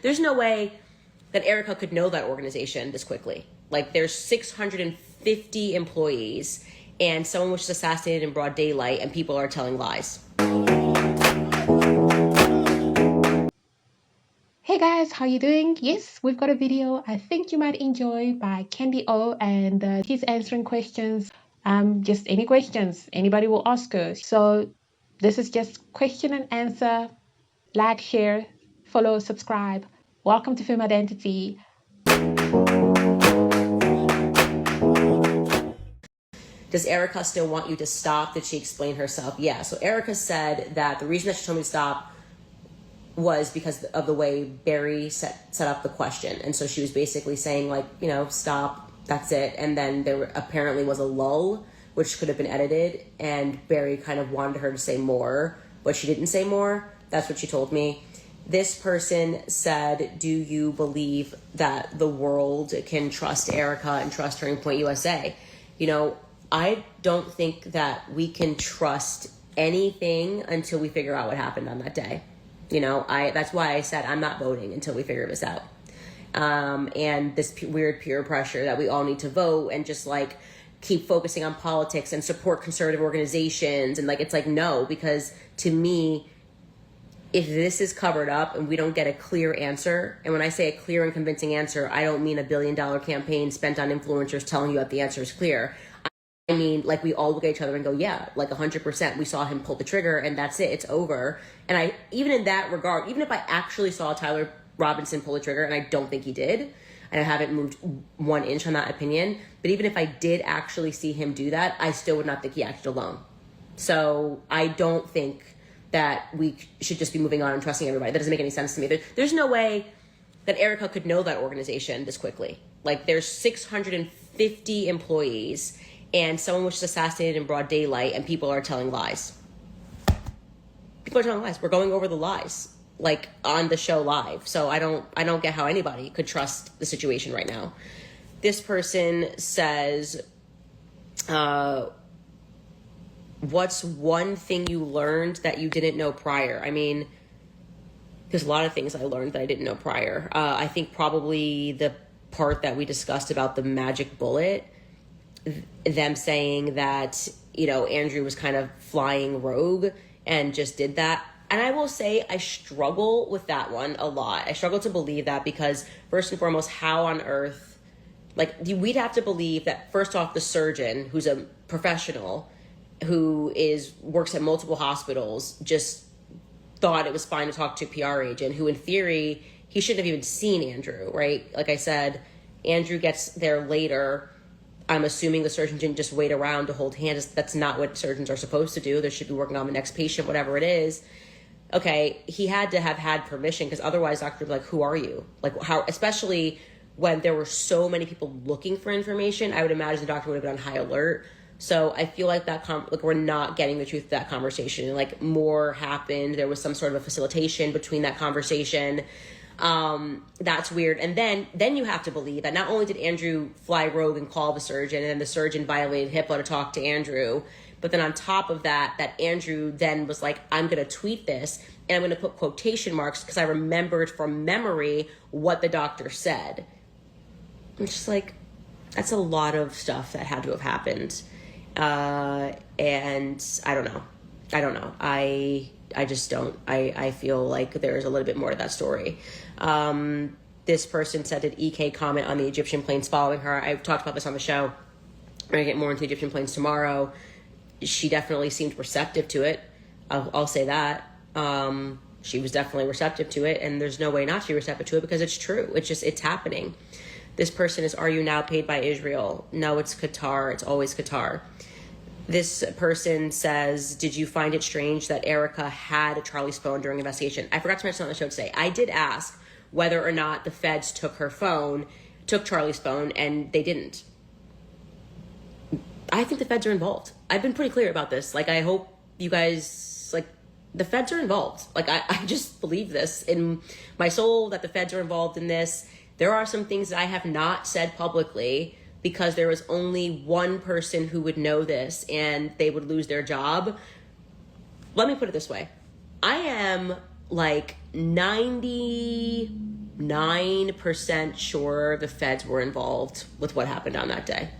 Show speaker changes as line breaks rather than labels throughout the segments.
There's no way that Erika could know that organization this quickly. Like, there's 650 employees and someone was just assassinated in broad daylight and people are telling lies.
Hey guys, how you doing? Yes, we've got a video I think you might enjoy by Candy O, and she's answering questions. Just any questions anybody will ask her. So this is just question and answer. Like, share, follow, subscribe. Welcome to Film Identity.
Does Erika still want you to stop? Did she explain herself? Yeah. So Erika said that the reason that she told me to stop was because of the way Barry set up the question. And so she was basically saying, like, you know, stop, that's it. And then there apparently was a lull, which could have been edited. And Barry kind of wanted her to say more, but she didn't say more. That's what she told me. This person said, do you believe that the world can trust Erika and trust Turning Point USA? You know, I don't think that we can trust anything until we figure out what happened on that day. You know, that's why I said I'm not voting until we figure this out. And this weird peer pressure that we all need to vote and just like keep focusing on politics and support conservative organizations. And like, it's like, no, because to me, if this is covered up and we don't get a clear answer, and when I say a clear and convincing answer, I don't mean $1 billion campaign spent on influencers telling you that the answer is clear. I mean, like, we all look at each other and go, yeah, like 100%. We saw him pull the trigger and that's it. It's over. And even in that regard, even if I actually saw Tyler Robinson pull the trigger, and I don't think he did, and I haven't moved 1 inch on that opinion, but even if I did actually see him do that, I still would not think he acted alone. So I don't think that we should just be moving on and trusting everybody. That doesn't make any sense to me. There's no way that Erika could know that organization this quickly. Like, there's 650 employees and someone was just assassinated in broad daylight and people are telling lies. People are telling lies. We're going over the lies, like, on the show live. So I don't get how anybody could trust the situation right now. This person says, what's one thing you learned that you didn't know prior? I mean, there's a lot of things I learned that I didn't know prior. I think probably the part that we discussed about the magic bullet, them saying that, you know, Andrew was kind of flying rogue and just did that. And I will say I struggle with that one a lot. I struggle to believe that because, first and foremost, how on earth, like, we'd have to believe that, first off, the surgeon, who's a professional, who works at multiple hospitals, just thought it was fine to talk to a PR agent, who in theory, he shouldn't have even seen Andrew, right? Like I said, Andrew gets there later. I'm assuming the surgeon didn't just wait around to hold hands. That's not what surgeons are supposed to do. They should be working on the next patient, whatever it is. Okay, he had to have had permission, because otherwise doctor would be like, who are you? Like, how, especially when there were so many people looking for information, I would imagine the doctor would have been on high alert. So I feel like like we're not getting the truth of that conversation. Like, more happened. There was some sort of a facilitation between that conversation. That's weird. And then you have to believe that not only did Andrew fly rogue and call the surgeon, and then the surgeon violated HIPAA to talk to Andrew, but then on top of that Andrew then was like, I'm going to tweet this and I'm going to put quotation marks because I remembered from memory what the doctor said. I'm just like, that's a lot of stuff that had to have happened. And I don't know. I just don't. I feel like there's a little bit more to that story. This person said, did EK comment on the Egyptian planes following her? I've talked about this on the show. We're going to get more into Egyptian planes tomorrow. She definitely seemed receptive to it. I'll say that. She was definitely receptive to it, and there's no way not to be receptive to it because it's true. It's happening. This person is, are you now paid by Israel? No, it's Qatar. It's always Qatar. This person says, did you find it strange that Erika had Charlie's phone during investigation? I forgot to mention on the show today. I did ask whether or not the feds took Charlie's phone, and they didn't. I think the feds are involved. I've been pretty clear about this. Like, I hope you guys, like, the feds are involved. Like, I just believe this in my soul that the feds are involved in this. There are some things that I have not said publicly because there was only one person who would know this and they would lose their job. Let me put it this way. I am like 99% 9% sure the feds were involved with what happened on that day.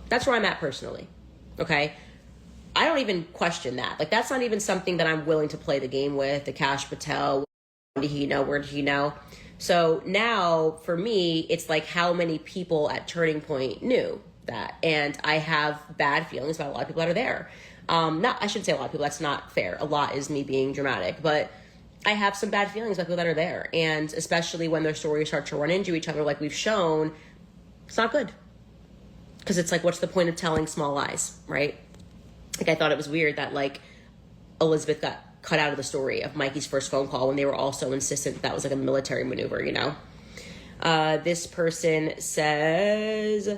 That's where I'm at personally. Okay? I don't even question that. Like, that's not even something that I'm willing to play the game with. The Cash Patel, when did he know? Where did he know? So now, for me, it's like how many people at Turning Point knew that. And I have bad feelings about a lot of people that are there. I shouldn't say a lot of people. That's not fair. A lot is me being dramatic. But I have some bad feelings about people that are there. And especially when their stories start to run into each other like we've shown, it's not good. Because it's like, what's the point of telling small lies, right? Like, I thought it was weird that, like, Elizabeth got cut out of the story of Mikey's first phone call when they were all so insistent that was like a military maneuver, you know? This person says,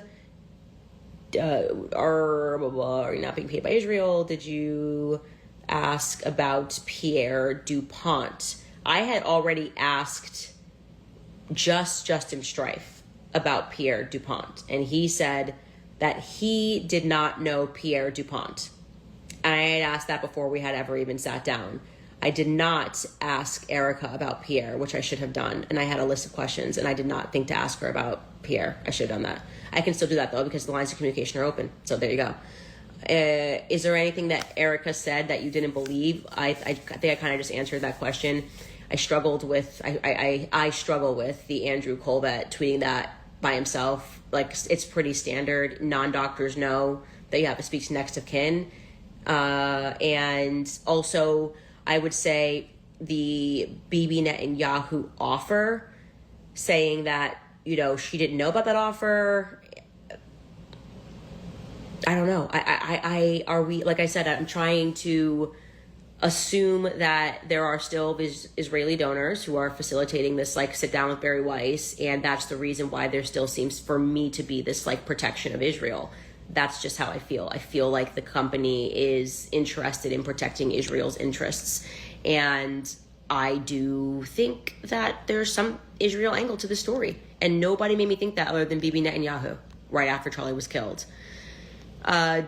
are you not being paid by Israel? Did you ask about Pierre DuPont? I had already asked Justin Strife about Pierre DuPont, and he said that he did not know Pierre DuPont. And I had asked that before we had ever even sat down. I did not ask Erika about Pierre, which I should have done. And I had a list of questions, and I did not think to ask her about Pierre. I should have done that. I can still do that, though, because the lines of communication are open. So there you go. Is there anything that Erika said that you didn't believe? I think I kind of just answered that question. I struggle with the Andrew Colbert tweeting that by himself. Like, it's pretty standard. Non-doctors know that you have to speak to next of kin. And also, I would say the Bibi Netanyahu offer, saying that, you know, she didn't know about that offer. I don't know. Are we, like I said, I'm trying to assume that there are still Israeli donors who are facilitating this, like, sit down with Barry Weiss, and that's the reason why there still seems for me to be this, like, protection of Israel. That's just how I feel. I feel like the company is interested in protecting Israel's interests. And I do think that there's some Israel angle to the story. And nobody made me think that other than Bibi Netanyahu right after Charlie was killed.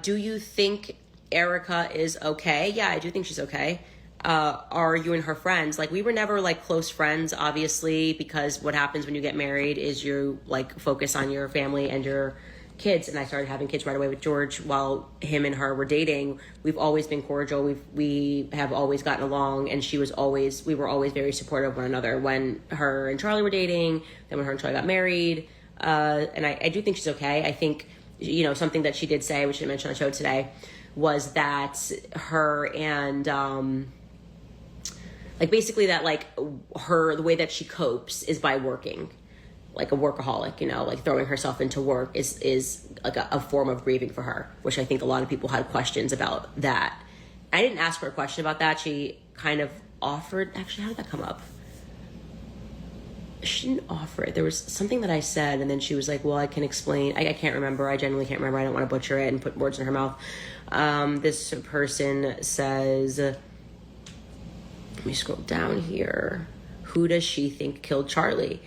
Do you think Erika is okay? Yeah, I do think she's okay. Are you and her friends? Like, we were never, like, close friends, obviously, because what happens when you get married is you, like, focus on your family and your kids, and I started having kids right away with George while him and her were dating. We've always been cordial. We have always gotten along, and we were always very supportive of one another when her and Charlie were dating, then when her and Charlie got married. And I do think she's okay. I think, you know, something that she did say, which I mentioned on the show today, was that her and like, basically that, like, the way that she copes is by working. Like a workaholic, you know, like throwing herself into work is like a form of grieving for her, which I think a lot of people had questions about that. I didn't ask her a question about that. She kind of offered, actually, how did that come up? She didn't offer it. There was something that I said, and then she was like, well, I can explain. I can't remember. I genuinely can't remember. I don't want to butcher it and put words in her mouth. This person says, let me scroll down here. Who does she think killed Charlie?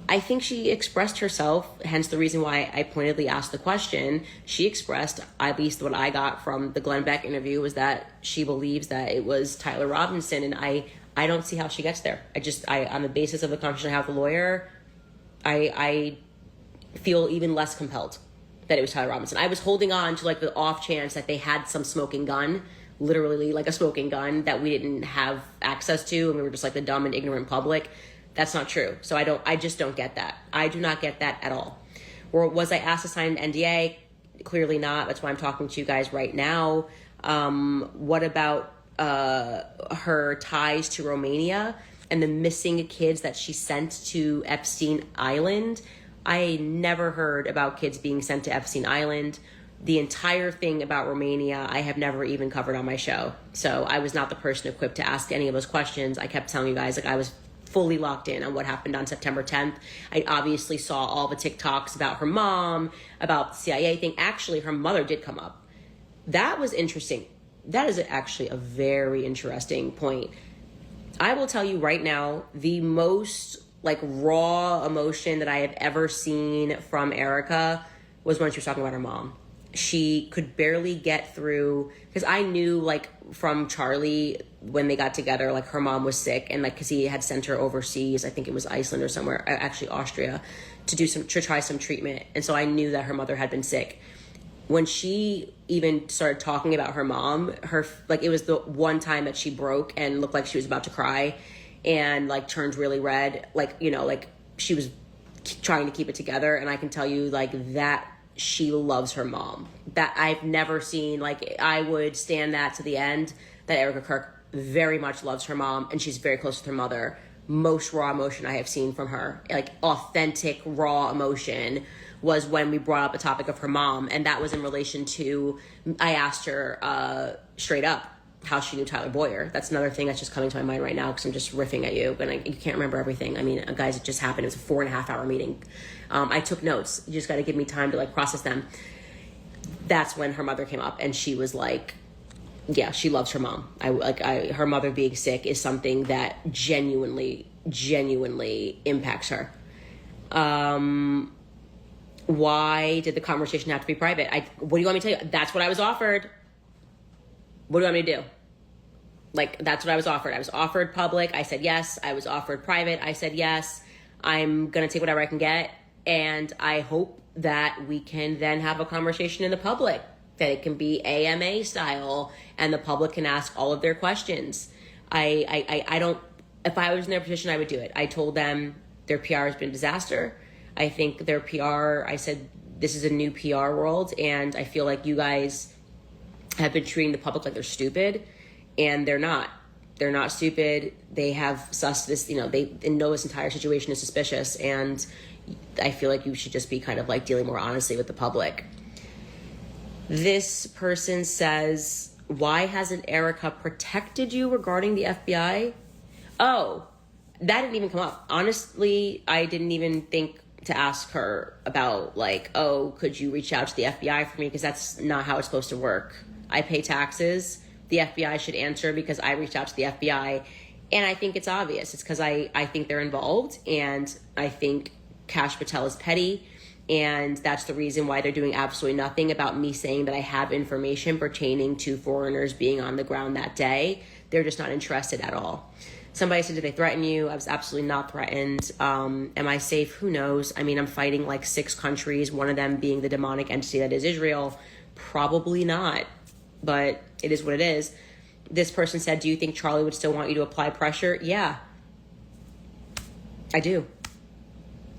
I think she expressed herself, hence the reason why I pointedly asked the question. She expressed, at least what I got from the Glenn Beck interview, was that she believes that it was Tyler Robinson, and I don't see how she gets there. On the basis of the conversation I have with the lawyer, I feel even less compelled that it was Tyler Robinson. I was holding on to, like, the off chance that they had some smoking gun, literally like a smoking gun that we didn't have access to, and we were just like the dumb and ignorant public. That's not true. So I just don't get that. I do not get that at all. Or was I asked to sign an NDA? Clearly not. That's why I'm talking to you guys right now. What about her ties to Romania and the missing kids that she sent to Epstein Island? I never heard about kids being sent to Epstein Island. The entire thing about Romania, I have never even covered on my show. So I was not the person equipped to ask any of those questions. I kept telling you guys, like, I was fully locked in on what happened on September 10th. I obviously saw all the TikToks about her mom, about the CIA thing. Actually, her mother did come up. That was interesting. That is actually a very interesting point. I will tell you right now, the most, like, raw emotion that I have ever seen from Erika was when she was talking about her mom. she could barely get through, because I knew like from Charlie when they got together, like her mom was sick, and like because he had sent her overseas, I think it was Iceland or somewhere, actually Austria, to try some treatment, and so I knew that her mother had been sick. When she even started talking about her mom, it was the one time that she broke and looked like she was about to cry, and like turned really red, like, you know, like she was trying to keep it together. And I can tell you like that she loves her mom. That I've never seen, like I would stand that to the end, that Erika Kirk very much loves her mom, and she's very close with her mother. Most raw emotion I have seen from her, like authentic raw emotion, was when we brought up the topic of her mom, and that was in relation to, I asked her straight up how she knew Tyler Boyer. That's another thing that's just coming to my mind right now because I'm just riffing at you, but you can't remember everything. I mean, guys, it just happened. It was a 4.5 hour meeting. I took notes. You just got to give me time to like process them. That's when her mother came up, and she was like, yeah, she loves her mom. Her mother being sick is something that genuinely impacts her. Why did the conversation have to be private? What do you want me to tell you? That's what I was offered. What do you want me to do? Like, that's what I was offered. I was offered public. I said yes. I was offered private. I said yes. I'm going to take whatever I can get. And I hope that we can then have a conversation in the public, that it can be AMA style, and the public can ask all of their questions. I don't, if I was in their position, I would do it. I told them their PR has been a disaster. I think their PR, I said, this is a new PR world, and I feel like you guys have been treating the public like they're stupid, and they're not. They're not stupid. They have sussed this, you know, they know this entire situation is suspicious, and I feel like you should just be kind of like dealing more honestly with the public. This person says, why hasn't Erika protected you regarding the FBI? Oh, that didn't even come up. Honestly, I didn't even think to ask her about like, oh, could you reach out to the FBI for me? Because that's not how it's supposed to work. I pay taxes. The FBI should answer because I reached out to the FBI. And I think it's obvious. It's because I think they're involved, and I think Kash Patel is petty. And that's the reason why they're doing absolutely nothing about me saying that I have information pertaining to foreigners being on the ground that day. They're just not interested at all. Somebody said, did they threaten you? I was absolutely not threatened. Am I safe? Who knows? I mean, I'm fighting like 6 countries, one of them being the demonic entity that is Israel. Probably not, but it is what it is. This person said, do you think Charlie would still want you to apply pressure? Yeah, I do.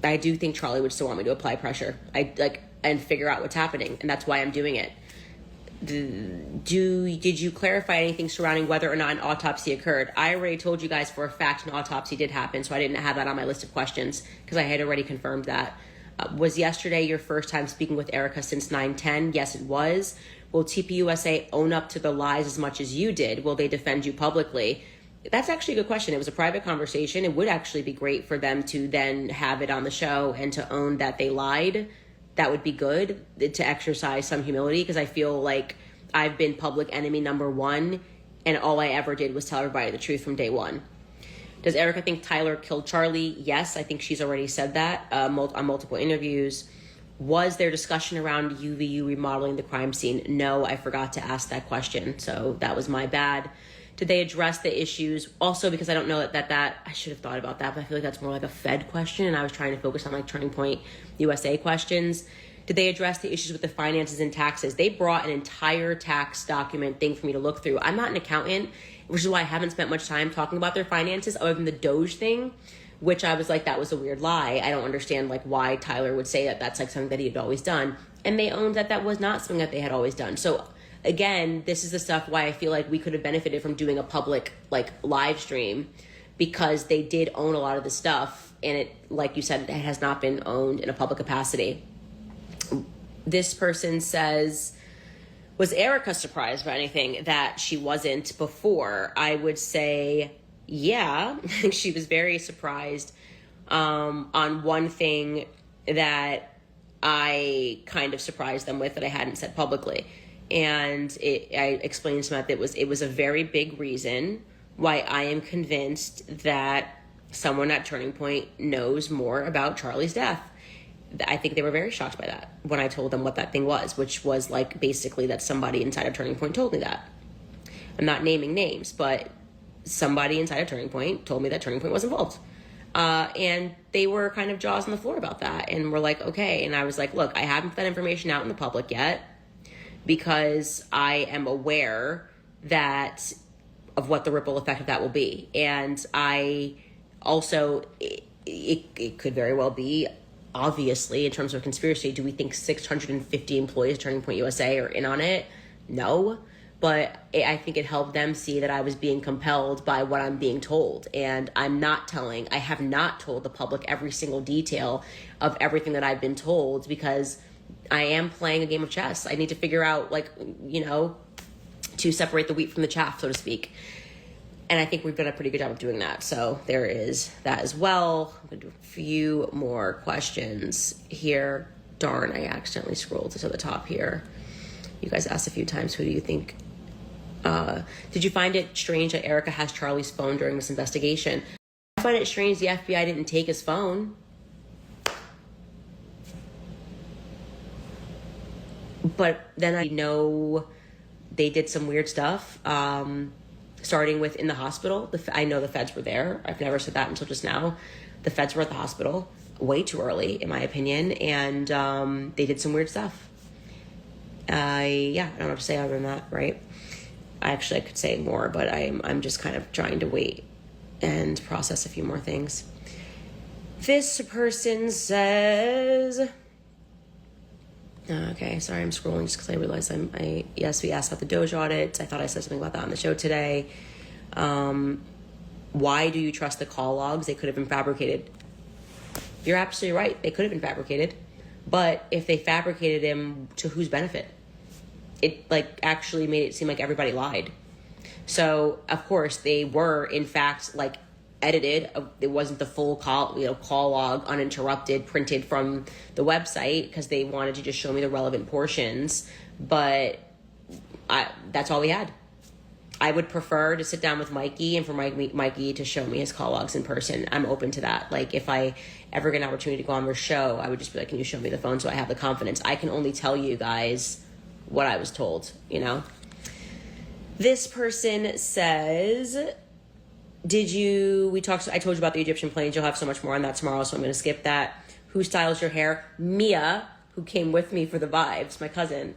I do think Charlie would still want me to apply pressure. And figure out what's happening, and that's why I'm doing it. Did you clarify anything surrounding whether or not an autopsy occurred? I already told you guys for a fact an autopsy did happen, so I didn't have that on my list of questions because I had already confirmed that. Was yesterday your first time speaking with Erika since 9/10? Yes, it was. Will TPUSA own up to the lies as much as you did? Will they defend you publicly? That's actually a good question. It was a private conversation. It would actually be great for them to then have it on the show and to own that they lied. That would be good, to exercise some humility, because I feel like I've been public enemy number 1, and all I ever did was tell everybody the truth from day one. Does Erika think Tyler killed Charlie? Yes, I think she's already said that on multiple interviews. Was there discussion around UVU remodeling the crime scene? No, I forgot to ask that question, so that was my bad. Did they address the issues? Also, because I don't know that I should have thought about that, but I feel like that's more like a Fed question, and I was trying to focus on like Turning Point USA questions. Did they address the issues with the finances and taxes? They brought an entire tax document thing for me to look through. I'm not an accountant, which is why I haven't spent much time talking about their finances other than the Doge thing, which I was like, that was a weird lie. I don't understand like why Tyler would say that that's like something that he had always done. And they owned that that was not something that they had always done. So again, this is the stuff why I feel like we could have benefited from doing a public like live stream, because they did own a lot of the stuff, and it, like you said, it has not been owned in a public capacity. This person says, was Erika surprised by anything that she wasn't before? I would say, yeah, she was very surprised on one thing that I kind of surprised them with that I hadn't said publicly. And I explained to them that it was a very big reason why I am convinced that someone at Turning Point knows more about Charlie's death. I think they were very shocked by that when I told them what that thing was, which was like basically that somebody inside of Turning Point told me that. I'm not naming names, but somebody inside of Turning Point told me that Turning Point was involved. And they were kind of jaws on the floor about that. And we're like, okay. And I was like, look, I haven't put that information out in the public yet because I am aware of what the ripple effect of that will be. And I also, it could very well be, obviously, in terms of conspiracy, do we think 650 employees of Turning Point USA are in on it? No. But I think it helped them see that I was being compelled by what I'm being told. And I have not told the public every single detail of everything that I've been told because I am playing a game of chess. I need to figure out, to separate the wheat from the chaff, so to speak. And I think we've done a pretty good job of doing that. So there is that as well. I'm going to do a few more questions here. Darn, I accidentally scrolled to the top here. You guys asked a few times, who do you think? Did you find it strange that Erika has Charlie's phone during this investigation? I find it strange the FBI didn't take his phone. But then I know they did some weird stuff. Starting with in the hospital. I know the feds were there. I've never said that until just now. The feds were at the hospital way too early, in my opinion, and they did some weird stuff. I don't know what to say other than that, right? I could say more, but I'm just kind of trying to wait and process a few more things. This person says... Okay, sorry, I'm scrolling just because I realized yes, we asked about the Doge audit. I thought I said something about that on the show today. Why do you trust the call logs? They could have been fabricated. You're absolutely right. They could have been fabricated. But if they fabricated them, to whose benefit? It actually made it seem like everybody lied. So, of course, they were, in fact, edited. It wasn't the full call log uninterrupted printed from the website because they wanted to just show me the relevant portions, but that's all we had. I would prefer to sit down with Mikey and for Mikey to show me his call logs in person. I'm open to that. If I ever get an opportunity to go on their show, I would just be like, can you show me the phone so I have the confidence? I can only tell you guys what I was told, This person says... I told you about the Egyptian planes. You'll have so much more on that tomorrow, so I'm going to skip that. Who styles your hair? Mia, who came with me for the vibes, my cousin,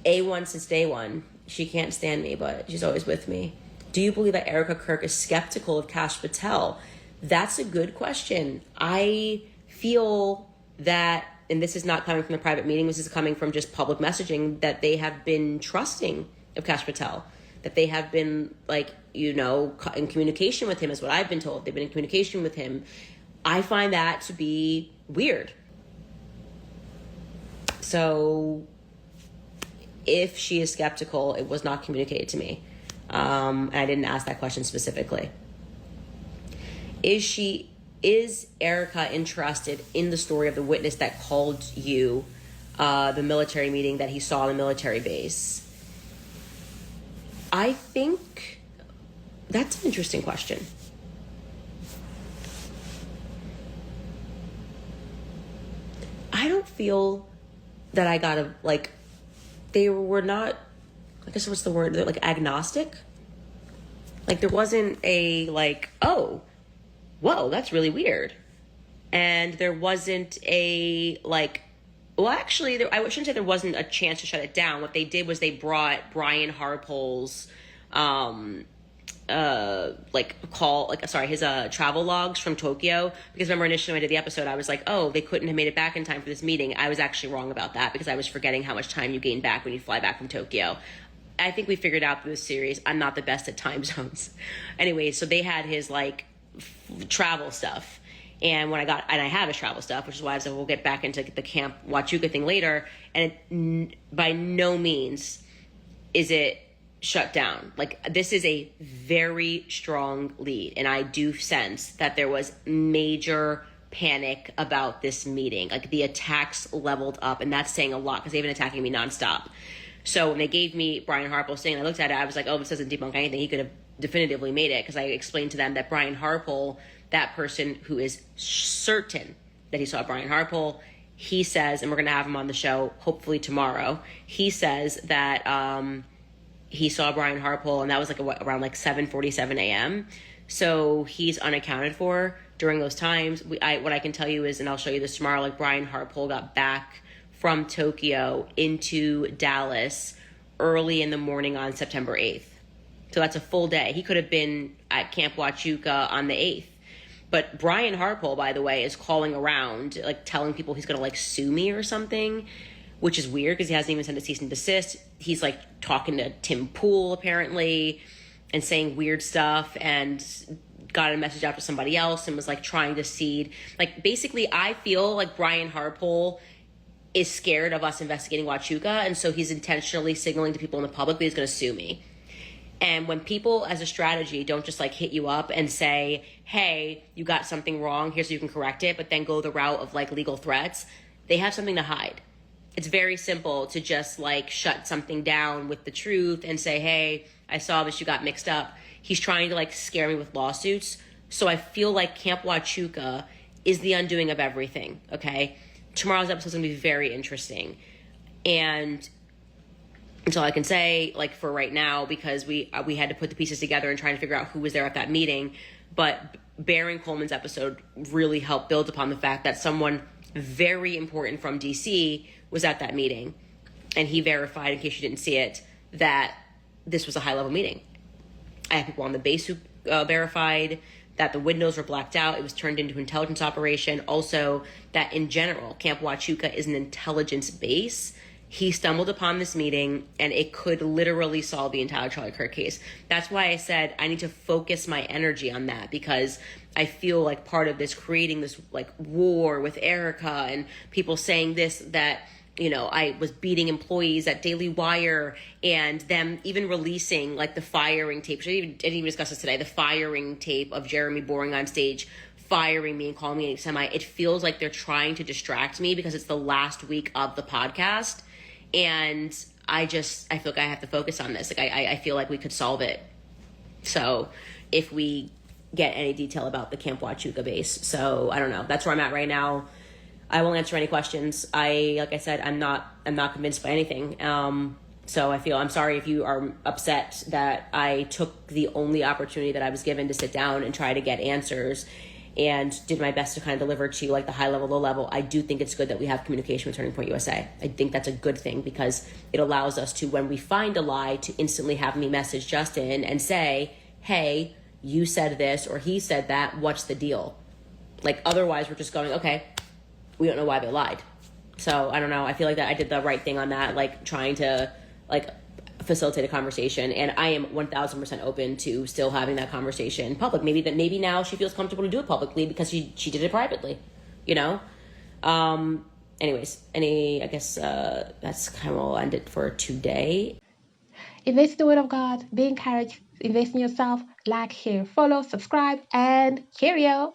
A1 since day one. She can't stand me, but she's always with me. Do you believe that Erika Kirk is skeptical of Kash Patel? That's a good question. I feel that, and this is not coming from the private meeting, this is coming from just public messaging, that they have been trusting of Kash Patel. That they have been, in communication with him is what I've been told. They've been in communication with him. I find that to be weird. So if she is skeptical, it was not communicated to me. And I didn't ask that question specifically. Is Erika interested in the story of the witness that called you the military meeting that he saw in the military base? I think that's an interesting question. I don't feel that I got they were not, I guess what's the word? They're agnostic. There wasn't a oh, whoa, that's really weird. And there wasn't a well, actually, I shouldn't say there wasn't a chance to shut it down. What they did was they brought Brian Harpole's his travel logs from Tokyo, because remember initially when I did the episode I was like, oh, they couldn't have made it back in time for this meeting. I was actually wrong about that because I was forgetting how much time you gain back when you fly back from Tokyo. I think we figured out through this series I'm not the best at time zones. Anyway, so they had his travel stuff. And I have his travel stuff, which is why I said we'll get back into the Camp Huachuca thing later. And by no means is it shut down. This is a very strong lead. And I do sense that there was major panic about this meeting. The attacks leveled up. And that's saying a lot because they've been attacking me nonstop. So when they gave me Brian Harpole's thing, I looked at it, I was like, oh, this doesn't debunk anything. He could have definitively made it because I explained to them that Brian Harpole, that person who is certain that he saw Brian Harpole. He says, and we're going to have him on the show hopefully tomorrow. He says that he saw Brian Harpole, and that was like around like 7:47 a.m. So he's unaccounted for during those times. What I can tell you is, and I'll show you this tomorrow, like Brian Harpole got back from Tokyo into Dallas early in the morning on September 8th. So that's a full day. He could have been at Camp Huachuca on the 8th. But Brian Harpole, by the way, is calling around, like telling people he's going to like sue me or something, which is weird because he hasn't even sent a cease and desist. He's like talking to Tim Pool apparently and saying weird stuff, and got a message out to somebody else and was like trying to seed. Like basically I feel like Brian Harpole is scared of us investigating Huachuca, and so he's intentionally signaling to people in the public that he's going to sue me. And when people as a strategy don't just like hit you up and say, hey, you got something wrong, here's so you can correct it, but then go the route of like legal threats, they have something to hide. It's very simple to just like shut something down with the truth and say, hey, I saw this, you got mixed up. He's trying to like scare me with lawsuits. So I feel like Camp Huachuca is the undoing of everything, okay? Tomorrow's episode is going to be very interesting. And that's all I can say, like, for right now, because we had to put the pieces together and trying to figure out who was there at that meeting. But Baron Coleman's episode really helped build upon the fact that someone very important from DC was at that meeting. And he verified, in case you didn't see it, that this was a high-level meeting. I have people on the base who verified that the windows were blacked out. It was turned into an intelligence operation. Also, that in general, Camp Huachuca is an intelligence base. He stumbled upon this meeting, and it could literally solve the entire Charlie Kirk case. That's why I said I need to focus my energy on that, because I feel like part of this creating this like war with Erika and people saying this, that, you know, I was beating employees at Daily Wire, and them even releasing like the firing tape. I didn't even discuss this today. The firing tape of Jeremy Boring on stage, firing me and calling me a semi. It feels like they're trying to distract me because it's the last week of the podcast. And I feel like I have to focus on this. Like I feel like we could solve it. So if we get any detail about the Camp Huachuca base. So I don't know. That's where I'm at right now. I won't answer any questions. Like I said, I'm not convinced by anything. So I'm sorry if you are upset that I took the only opportunity that I was given to sit down and try to get answers, and did my best to kind of deliver to you like the high level, low level. I do think it's good that we have communication with Turning Point USA. I think that's a good thing, because it allows us to, when we find a lie, to instantly have me message Justin and say, hey, you said this or he said that, what's the deal? Like otherwise we're just going, okay, we don't know why they lied. So I don't know. I feel like that I did the right thing on that, like trying to like facilitate a conversation, and I am 1000% open to still having that conversation public. Maybe now she feels comfortable to do it publicly because she did it privately, you know. Anyways, I guess that's kind of all I'll end it for today.
Invest in the Word of God. Be encouraged. Invest in yourself. Like, share, follow, subscribe, and cheerio.